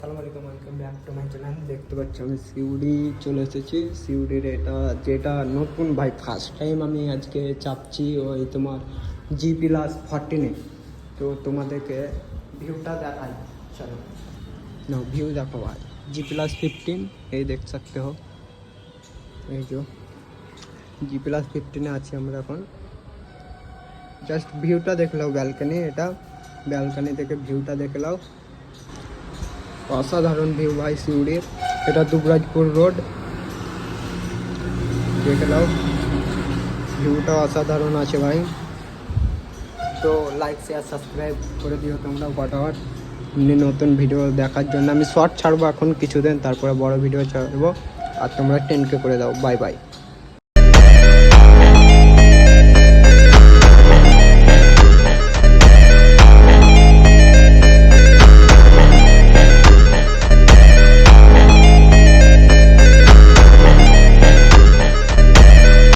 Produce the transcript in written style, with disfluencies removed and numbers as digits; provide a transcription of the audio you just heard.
আসসালামু আলাইকুম, welcome back to my channel. দেখতে পাচ্ছি আমি সিউড়ি চলে এসেছি। সিউড়ির এটা যেটা নতুন ভাই, ফার্স্ট টাইম আমি আজকে চাপছি ওই তোমার G+14-এ। তো তোমাদেরকে ভিউটা দেখাই, চলো না ভিউ দেখো ভাই। G+15 এই দেখ सकते हो, এই যে G+15-এ আছি আমরা এখন। জাস্ট ভিউটা দেখে নাও, ব্যালকনি, এটা ব্যালকনি থেকে ভিউটা দেখে নাও। অসাধারণ ভিউ ভাই সিউড়ির। এটা দুবরাজপুর রোড, দেখে নাও ভিউটা অসাধারণ আছে ভাই। তো লাইক শেয়ার সাবস্ক্রাইব করে দিও তোমরা ফটাফট নতুন ভিডিও দেখার জন্য। আমি শর্ট ছাড়বো এখন কিছুদিন, তারপরে বড় ভিডিও ছাড়বো। আর তোমরা 10K করে দাও। Bye bye.